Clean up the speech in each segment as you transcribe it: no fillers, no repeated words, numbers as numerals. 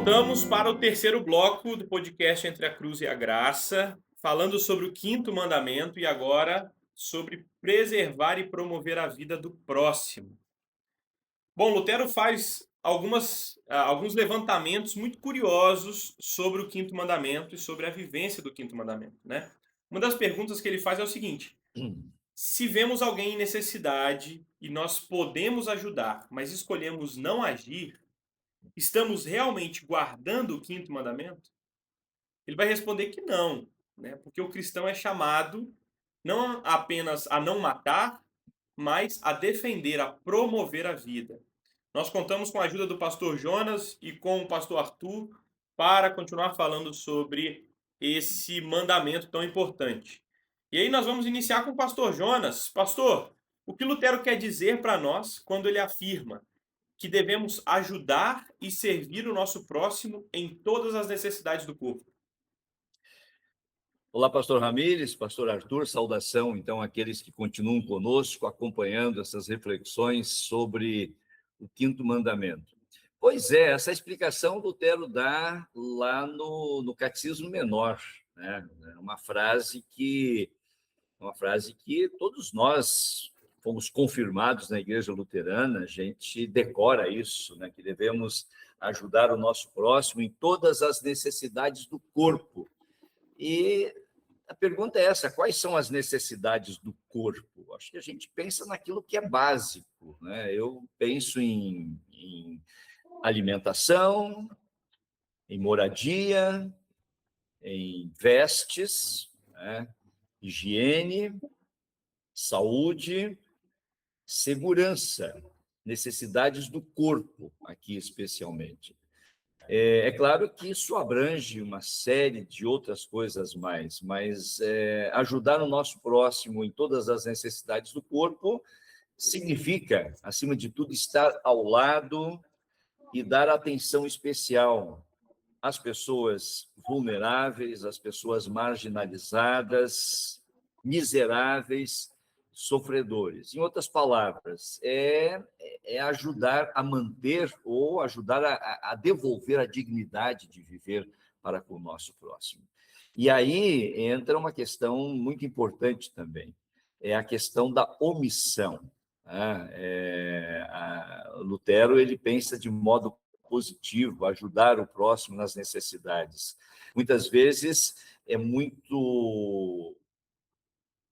Voltamos para o terceiro bloco do podcast Entre a Cruz e a Graça, falando sobre o quinto mandamento e agora sobre preservar e promover a vida do próximo. Bom, Lutero faz alguns levantamentos muito curiosos sobre o quinto mandamento e sobre a vivência do quinto mandamento, né? Uma das perguntas que ele faz é o seguinte: se vemos alguém em necessidade e nós podemos ajudar, mas escolhemos não agir, estamos realmente guardando o quinto mandamento? Ele vai responder que não, né? Porque o cristão é chamado não apenas a não matar, mas a defender, a promover a vida. Nós contamos com a ajuda do pastor Jonas e com o pastor Arthur para continuar falando sobre esse mandamento tão importante. E aí nós vamos iniciar com o pastor Jonas. Pastor, o que Lutero quer dizer para nós quando ele afirma que devemos ajudar e servir o nosso próximo em todas as necessidades do corpo? Olá, pastor Ramires, pastor Arthur, saudação, então, àqueles que continuam conosco, acompanhando essas reflexões sobre o quinto mandamento. Pois é, essa explicação Lutero dá lá no Catecismo Menor, né? É uma frase que todos nós fomos confirmados na Igreja Luterana, a gente decora isso, né? Que devemos ajudar o nosso próximo em todas as necessidades do corpo. E a pergunta é essa: quais são as necessidades do corpo? Acho que a gente pensa naquilo que é básico, né? Eu penso em alimentação, em moradia, em vestes, né? Higiene, saúde, segurança, necessidades do corpo, aqui especialmente. É claro que isso abrange uma série de outras coisas mais, mas ajudar o nosso próximo em todas as necessidades do corpo significa, acima de tudo, estar ao lado e dar atenção especial às pessoas vulneráveis, às pessoas marginalizadas, miseráveis, sofredores. Em outras palavras, é ajudar a manter ou ajudar a devolver a dignidade de viver para com o nosso próximo. E aí entra uma questão muito importante também, é a questão da omissão. Lutero ele pensa de modo positivo, ajudar o próximo nas necessidades. Muitas vezes é muito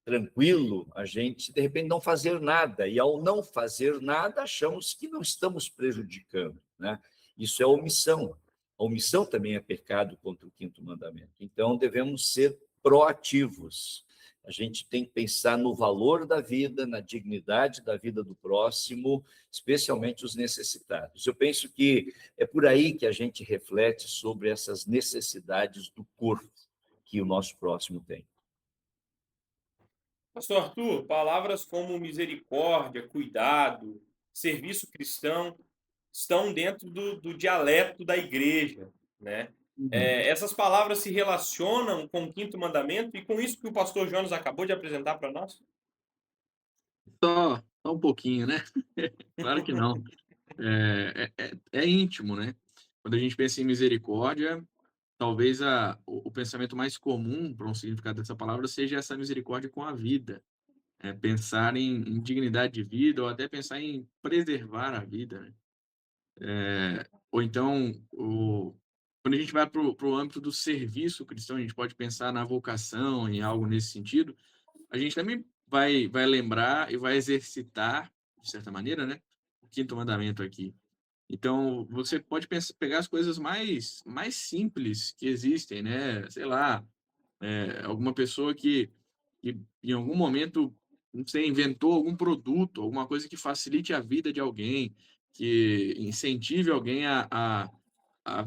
tranquilo a gente, de repente, não fazer nada, e ao não fazer nada, achamos que não estamos prejudicando, né? Isso é omissão. A omissão também é pecado contra o quinto mandamento. Então, devemos ser proativos. A gente tem que pensar no valor da vida, na dignidade da vida do próximo, especialmente os necessitados. Eu penso que é por aí que a gente reflete sobre essas necessidades do corpo que o nosso próximo tem. Pastor Arthur, palavras como misericórdia, cuidado, serviço cristão estão dentro do dialeto da igreja, né? Essas palavras se relacionam com o quinto mandamento e com isso que o pastor Jonas acabou de apresentar para nós? Só um pouquinho, né? Claro que não. É íntimo, né? Quando a gente pensa em misericórdia, talvez o pensamento mais comum para um significado dessa palavra seja essa misericórdia com a vida. Pensar em dignidade de vida ou até pensar em preservar a vida, né? Ou então, quando a gente vai para o âmbito do serviço cristão, a gente pode pensar na vocação, em algo nesse sentido, a gente também vai lembrar e vai exercitar, de certa maneira, né, o quinto mandamento aqui. Então, você pode pegar as coisas mais simples que existem, né? Sei lá, alguma pessoa que em algum momento, não sei, inventou algum produto, alguma coisa que facilite a vida de alguém, que incentive alguém a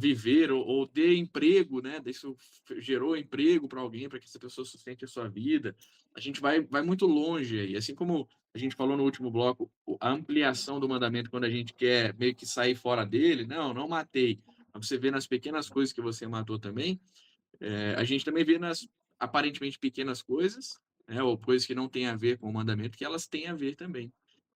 viver ou dê emprego, né? Isso gerou emprego para alguém, para que essa pessoa sustente a sua vida. A gente vai muito longe aí. Assim como a gente falou no último bloco, a ampliação do mandamento, quando a gente quer meio que sair fora dele, não matei. Mas você vê nas pequenas coisas que você matou também, a gente também vê nas aparentemente pequenas coisas, né, ou coisas que não têm a ver com o mandamento, que elas têm a ver também.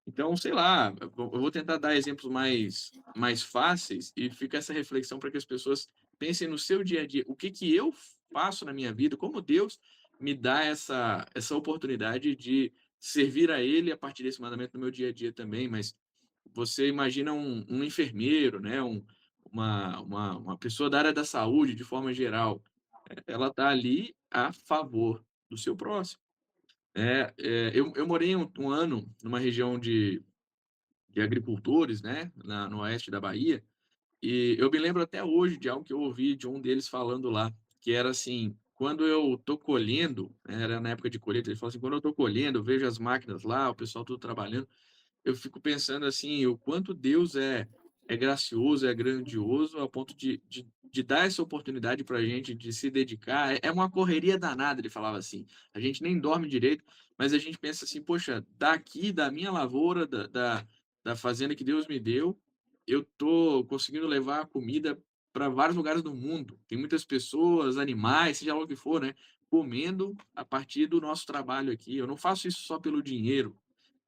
Então, sei lá, eu vou tentar dar exemplos mais fáceis e fica essa reflexão para que as pessoas pensem no seu dia a dia. O que que eu faço na minha vida? Como Deus me dá essa oportunidade de servir a Ele a partir desse mandamento no meu dia a dia também. Mas você imagina um enfermeiro, né? Uma pessoa da área da saúde, de forma geral, ela está ali a favor do seu próximo. Eu morei um ano numa região de agricultores, né, no oeste da Bahia, e eu me lembro até hoje de algo que eu ouvi de um deles falando lá, que era assim, quando eu tô colhendo, né, era na época de colheita, ele falou assim, quando eu tô colhendo, eu vejo as máquinas lá, o pessoal tudo trabalhando, eu fico pensando assim, o quanto Deus é gracioso, é grandioso, a ponto de dar essa oportunidade para a gente de se dedicar. É uma correria danada, ele falava assim. A gente nem dorme direito, mas a gente pensa assim, poxa, daqui, da minha lavoura, da fazenda que Deus me deu, eu tô conseguindo levar a comida para vários lugares do mundo. Tem muitas pessoas, animais, seja lá o que for, né? Comendo a partir do nosso trabalho aqui. Eu não faço isso só pelo dinheiro.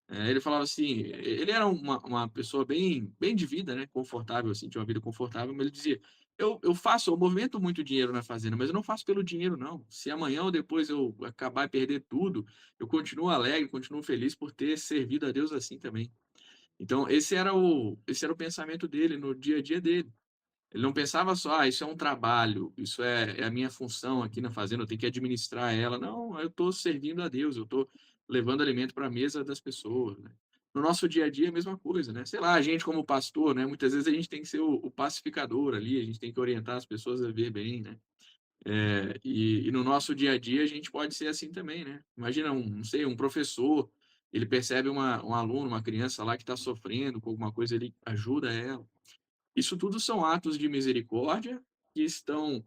Ele falava assim, ele era uma pessoa bem de vida, né? Confortável, assim, tinha uma vida confortável, mas ele dizia, eu movimento muito dinheiro na fazenda, mas eu não faço pelo dinheiro, não. Se amanhã ou depois eu acabar e perder tudo, eu continuo alegre, continuo feliz por ter servido a Deus assim também. Então, esse era o pensamento dele no dia a dia dele. Ele não pensava só, isso é um trabalho, isso é a minha função aqui na fazenda, eu tenho que administrar ela. Não, eu estou servindo a Deus, eu estou levando alimento para a mesa das pessoas, né? No nosso dia a dia é a mesma coisa, né? Sei lá, a gente como pastor, né? Muitas vezes a gente tem que ser o pacificador ali, a gente tem que orientar as pessoas a viver bem, né? E no nosso dia a dia a gente pode ser assim também, né? Imagina não sei, um professor, ele percebe um aluno, uma criança lá que está sofrendo com alguma coisa, ele ajuda ela. Isso tudo são atos de misericórdia que estão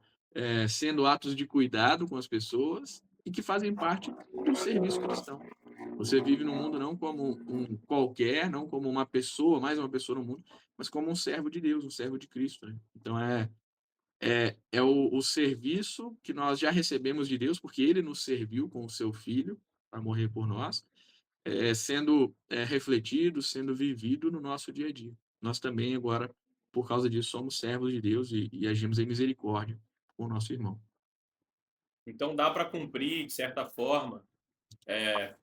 sendo atos de cuidado com as pessoas e que fazem parte do serviço cristão. Você vive no mundo não como um qualquer, não como uma pessoa, mais uma pessoa no mundo, mas como um servo de Deus, um servo de Cristo, né? Então é o serviço que nós já recebemos de Deus, porque Ele nos serviu com o seu Filho para morrer por nós, sendo refletido, sendo vivido no nosso dia a dia. Nós também, agora, por causa disso, somos servos de Deus e agimos em misericórdia com o nosso irmão. Então dá para cumprir, de certa forma,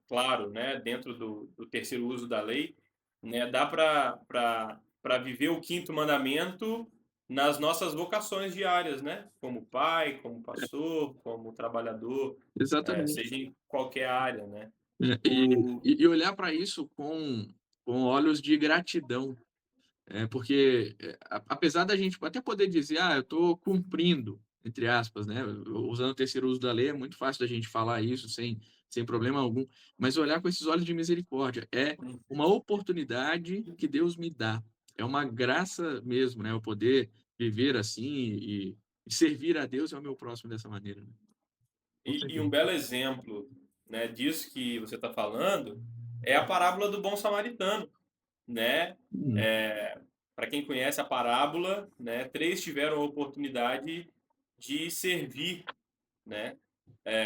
claro, né, dentro do terceiro uso da lei, né, dá para viver o quinto mandamento nas nossas vocações diárias, né? Como pai, como pastor, como trabalhador, Exatamente. seja em qualquer área, né? E, O... e olhar para isso com olhos de gratidão. Porque, apesar da gente até poder dizer, eu estou cumprindo, entre aspas, né? Usando o terceiro uso da lei, é muito fácil da gente falar isso sem problema algum, mas olhar com esses olhos de misericórdia é uma oportunidade que Deus me dá. É uma graça mesmo, né? Eu poder viver assim e servir a Deus e ao meu próximo dessa maneira, né? Com E um certeza. belo exemplo, né, disso que você está falando é a parábola do bom samaritano, né? Uhum. Para quem conhece a parábola, né, três tiveram a oportunidade de servir, né?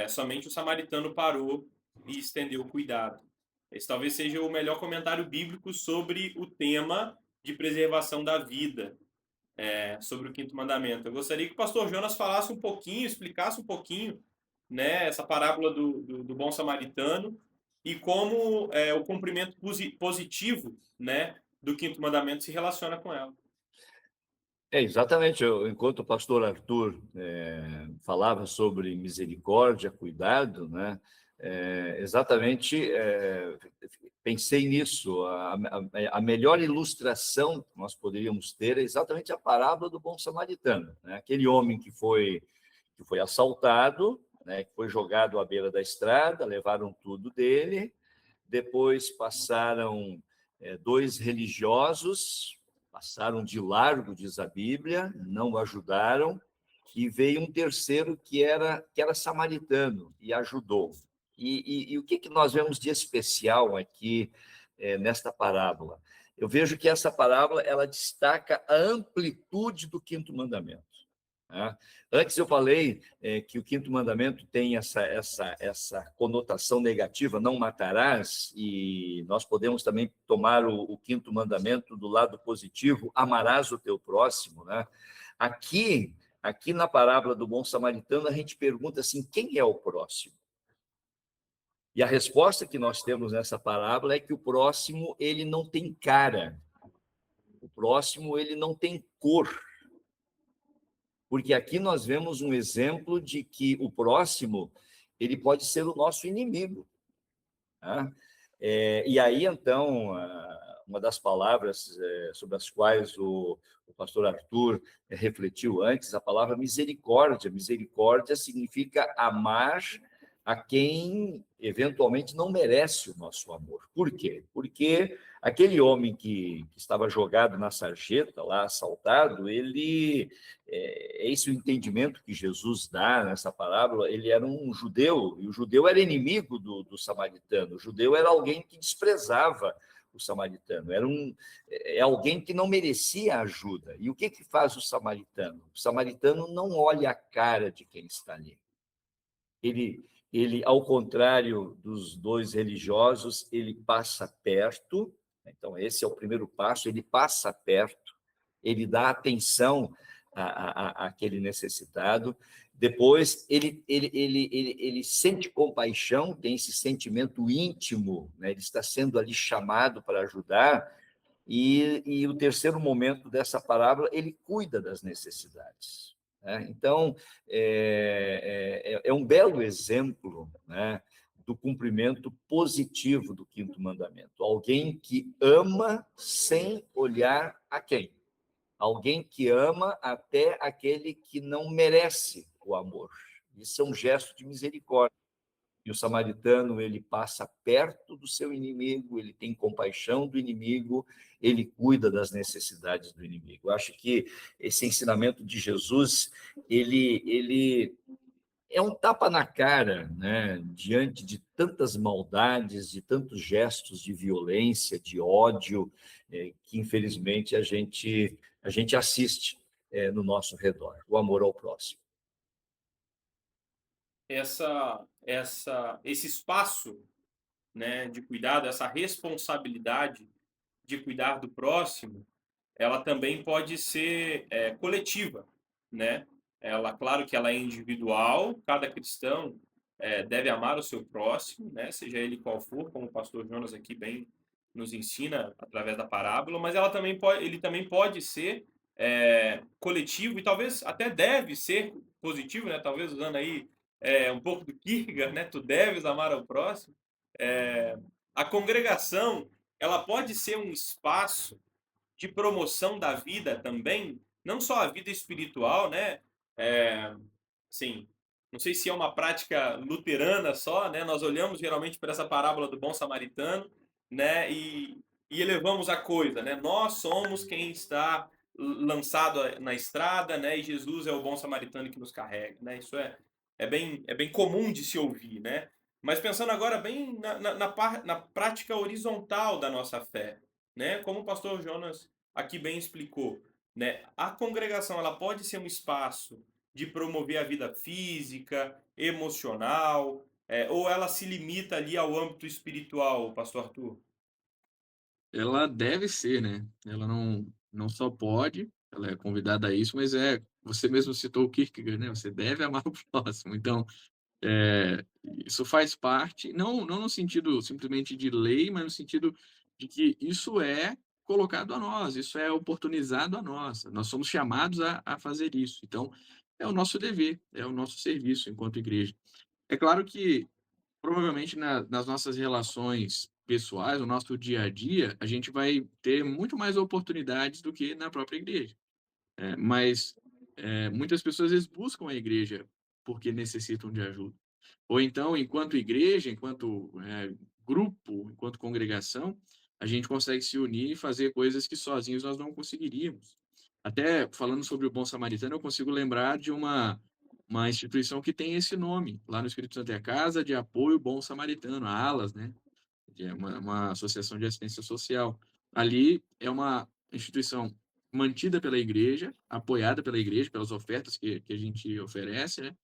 Somente o samaritano parou e estendeu o cuidado. Esse talvez seja o melhor comentário bíblico sobre o tema de preservação da vida, sobre o quinto mandamento. Eu gostaria que o pastor Jonas falasse um pouquinho, explicasse um pouquinho, né, essa parábola do bom samaritano e como o cumprimento positivo, né, do quinto mandamento se relaciona com ela. Exatamente. Enquanto o pastor Arthur falava sobre misericórdia, cuidado, né? Exatamente, pensei nisso. A melhor ilustração que nós poderíamos ter é exatamente a parábola do bom samaritano, né? Aquele homem que foi assaltado, né? Que foi jogado à beira da estrada, levaram tudo dele, depois passaram dois religiosos, passaram de largo, diz a Bíblia, não o ajudaram, e veio um terceiro que era samaritano e ajudou. E o que nós vemos de especial aqui nesta parábola? Eu vejo que essa parábola ela destaca a amplitude do quinto mandamento. né? Antes eu falei que o quinto mandamento tem essa conotação negativa, não matarás, e nós podemos também tomar o quinto mandamento do lado positivo, amarás o teu próximo, né? Aqui na parábola do bom samaritano, a gente pergunta assim, quem é o próximo? E a resposta que nós temos nessa parábola é que o próximo, ele não tem cara, o próximo, ele não tem cor, porque aqui nós vemos um exemplo de que o próximo, ele pode ser o nosso inimigo, né? E aí, então, uma das palavras sobre as quais o pastor Arthur refletiu antes, a palavra misericórdia. Misericórdia significa amar a quem eventualmente não merece o nosso amor. Por quê? Porque aquele homem que estava jogado na sarjeta, lá assaltado, esse é o entendimento que Jesus dá nessa parábola. Ele era um judeu, e o judeu era inimigo do samaritano. O judeu era alguém que desprezava o samaritano, é alguém que não merecia ajuda. E o que faz o samaritano? O samaritano não olha a cara de quem está ali. Ele, ao contrário dos dois religiosos, ele passa perto. Então, esse é o primeiro passo, ele passa perto, ele dá atenção àquele necessitado. Depois, ele sente compaixão, tem esse sentimento íntimo, né? Ele está sendo ali chamado para ajudar. E o terceiro momento dessa parábola, ele cuida das necessidades, né? Então, é um belo exemplo, né, do cumprimento positivo do quinto mandamento. Alguém que ama sem olhar a quem. Alguém que ama até aquele que não merece o amor. Isso é um gesto de misericórdia. E o samaritano, ele passa perto do seu inimigo, ele tem compaixão do inimigo, ele cuida das necessidades do inimigo. Eu acho que esse ensinamento de Jesus, ele é um tapa na cara, né, diante de tantas maldades, de tantos gestos de violência, de ódio, que infelizmente a gente assiste no nosso redor. O amor ao próximo. Esse espaço, né, de cuidado, essa responsabilidade de cuidar do próximo, ela também pode ser coletiva, né? Claro que ela é individual, cada cristão deve amar o seu próximo, né? Seja ele qual for, como o pastor Jonas aqui bem nos ensina através da parábola, mas ele também pode ser coletivo e talvez até deve ser positivo, né? Talvez usando aí um pouco do Kierkegaard, né? Tu deves amar ao próximo. A congregação, ela pode ser um espaço de promoção da vida também, não só a vida espiritual, né? Sim, não sei se é uma prática luterana só, né? Nós olhamos geralmente para essa parábola do bom samaritano, né? E elevamos a coisa, né? Nós somos quem está lançado na estrada, né? E Jesus é o bom samaritano que nos carrega, né? Isso é bem comum de se ouvir, né? Mas pensando agora bem na prática horizontal da nossa fé, né? Como o pastor Jonas aqui bem explicou, né? A congregação, ela pode ser um espaço de promover a vida física, emocional, ou ela se limita ali ao âmbito espiritual, pastor Arthur? Ela deve ser, né? Ela não só pode, ela é convidada a isso, mas você mesmo citou o Kierkegaard, né? Você deve amar o próximo. Então, isso faz parte, não no sentido simplesmente de lei, mas no sentido de que isso é colocado a nós, isso é oportunizado a nós. Nós somos chamados a fazer isso. Então, é o nosso dever, é o nosso serviço enquanto igreja. É claro que, provavelmente, nas nossas relações pessoais, no nosso dia a dia, a gente vai ter muito mais oportunidades do que na própria igreja. Mas muitas pessoas, às vezes, buscam a igreja porque necessitam de ajuda. Ou então, enquanto igreja, enquanto grupo, enquanto congregação, a gente consegue se unir e fazer coisas que sozinhos nós não conseguiríamos. Até falando sobre o Bom Samaritano, eu consigo lembrar de uma instituição que tem esse nome. Lá no Espírito Santo é a Casa de Apoio Bom Samaritano, a ALAS, né? Que é uma associação de assistência social. Ali é uma instituição mantida pela igreja, apoiada pela igreja, pelas ofertas que a gente oferece, né?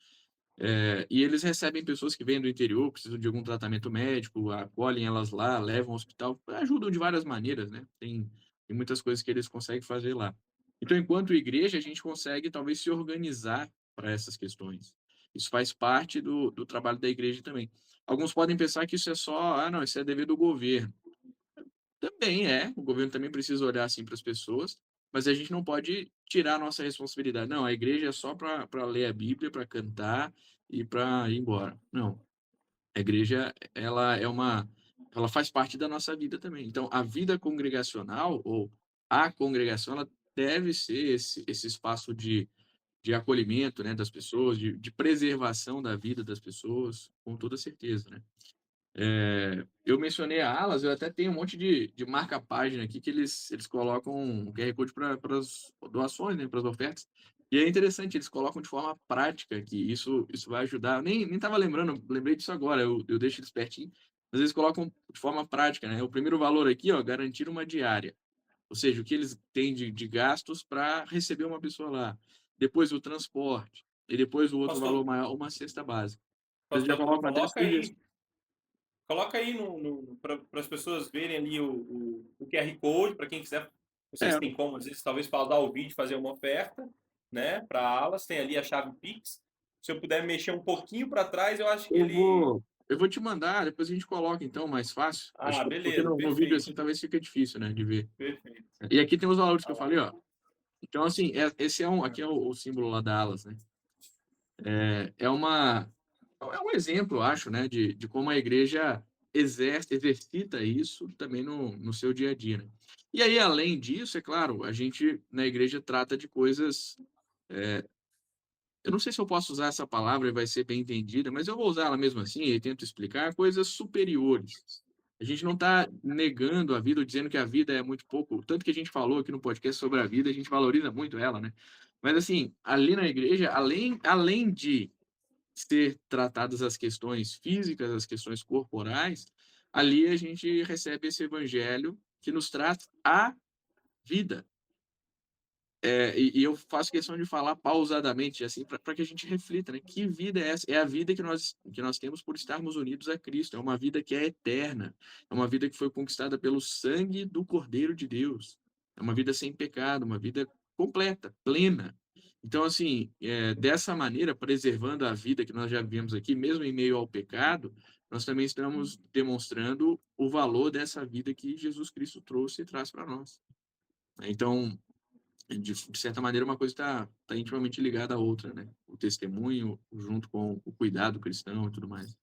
E eles recebem pessoas que vêm do interior, precisam de algum tratamento médico, acolhem elas lá, levam ao hospital, ajudam de várias maneiras, né? Tem muitas coisas que eles conseguem fazer lá. Então, enquanto igreja, a gente consegue talvez se organizar para essas questões. Isso faz parte do trabalho da igreja também. Alguns podem pensar que isso é só, não, isso é dever do governo. Também é, o governo também precisa olhar assim para as pessoas, mas a gente não pode tirar a nossa responsabilidade. Não, a igreja é só para ler a Bíblia, para cantar e para ir embora. Não, a igreja ela faz parte da nossa vida também. Então, a vida congregacional ou a congregação, ela deve ser esse espaço de acolhimento, né, das pessoas, de preservação da vida das pessoas, com toda certeza, né? Eu mencionei a Alas, eu até tenho um monte de marca-página aqui que eles colocam um QR Code para as doações, né, para as ofertas. E é interessante, eles colocam de forma prática que isso vai ajudar. Eu nem estava lembrando, lembrei disso agora, eu deixo eles pertinho, mas eles colocam de forma prática, né? O primeiro valor aqui, ó, garantir uma diária. Ou seja, o que eles têm de gastos para receber uma pessoa lá. Depois o transporte. E depois o outro valor Pastor, maior, uma cesta básica. Eles já pastor Arthur, colocam até coloca aí para as pessoas verem ali o QR Code, para quem quiser, vocês É, têm como, às vezes, talvez pausar o vídeo e fazer uma oferta, né, para alas, tem ali a chave Pix. Se eu puder mexer um pouquinho para trás, eu acho que ele... eu vou te mandar, depois a gente coloca então, mais fácil. Acho Ah, que porque beleza, no vídeo perfeito, assim talvez fique difícil, né, de ver. perfeito. E aqui tem os valores que Tá eu lá. falei, ó. Então, assim, esse é aqui é o símbolo lá da Alas, né? É uma, é um exemplo, eu acho, né, de como a igreja exercita isso também no seu dia a dia, né? E aí, além disso, é claro, a gente na igreja trata de coisas. Eu não sei se eu posso usar essa palavra e vai ser bem entendida, mas eu vou usar ela mesmo assim e tento explicar coisas superiores. A gente não está negando a vida ou dizendo que a vida é muito pouco. Tanto que a gente falou aqui no podcast sobre a vida, a gente valoriza muito ela, né? Mas, assim, ali na igreja, além de ser tratadas as questões físicas, as questões corporais, ali a gente recebe esse evangelho que nos traz a vida. E eu faço questão de falar pausadamente, assim, para que a gente reflita, né? Que vida é essa? É a vida que nós temos por estarmos unidos a Cristo. É uma vida que é eterna. É uma vida que foi conquistada pelo sangue do Cordeiro de Deus. É uma vida sem pecado, uma vida completa, plena. Então, assim, dessa maneira, preservando a vida que nós já vimos aqui, mesmo em meio ao pecado, nós também estamos demonstrando o valor dessa vida que Jesus Cristo trouxe e traz para nós. Então, de certa maneira, uma coisa está intimamente ligada à outra, né? O testemunho junto com o cuidado cristão e tudo mais.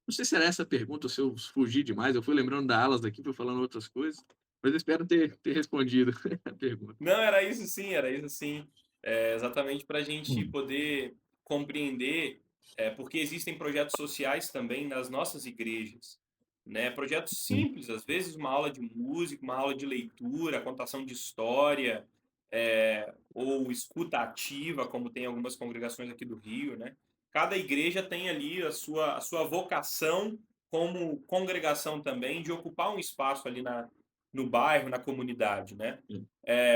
Não sei se era essa a pergunta ou se eu fugi demais. Eu fui lembrando da Alas daqui, fui falando outras coisas, mas eu espero ter respondido a pergunta. Não, era isso sim, era isso sim. Exatamente para a gente poder compreender, porque existem projetos sociais também nas nossas igrejas, né? Projetos simples, às vezes uma aula de música, uma aula de leitura, contação de história, ou escuta ativa, como tem algumas congregações aqui do Rio, né? Cada igreja tem ali a sua vocação como congregação também de ocupar um espaço ali no bairro, na comunidade, né?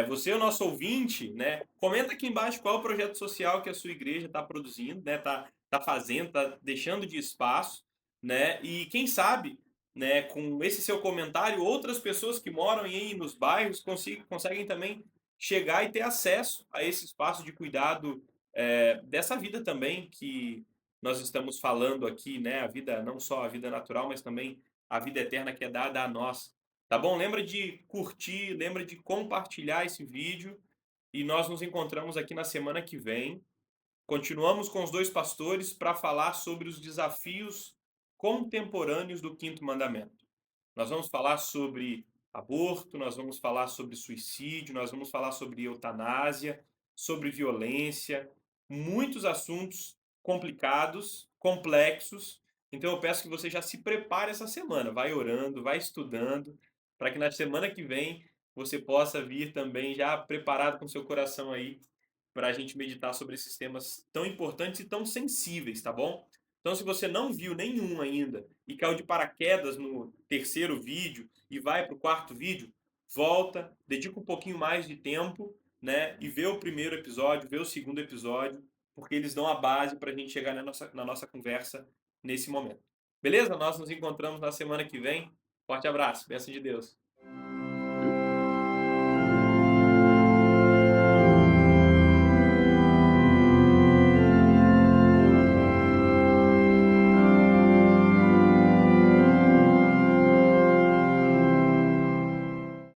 Você é o nosso ouvinte, né? Comenta aqui embaixo qual é o projeto social que a sua igreja está produzindo, né? Tá fazendo, tá deixando de espaço, né? E quem sabe, né? Com esse seu comentário, outras pessoas que moram aí nos bairros conseguem também chegar e ter acesso a esse espaço de cuidado, dessa vida também que nós estamos falando aqui, né? A vida, não só a vida natural, mas também a vida eterna que é dada a nós. Tá bom? Lembra de curtir, lembra de compartilhar esse vídeo e nós nos encontramos aqui na semana que vem. Continuamos com os dois pastores para falar sobre os desafios contemporâneos do quinto mandamento. Nós vamos falar sobre aborto, nós vamos falar sobre suicídio, nós vamos falar sobre eutanásia, sobre violência, muitos assuntos complicados, complexos. Então eu peço que você já se prepare essa semana, vai orando, vai estudando, para que na semana que vem você possa vir também já preparado com seu coração aí para a gente meditar sobre esses temas tão importantes e tão sensíveis, tá bom? Então, se você não viu nenhum ainda e caiu de paraquedas no terceiro vídeo e vai para o quarto vídeo, volta, dedica um pouquinho mais de tempo né? E ver o primeiro episódio, ver o segundo episódio, porque eles dão a base para a gente chegar na nossa conversa nesse momento. Beleza? Nós nos encontramos na semana que vem. Forte abraço. Bênção de Deus.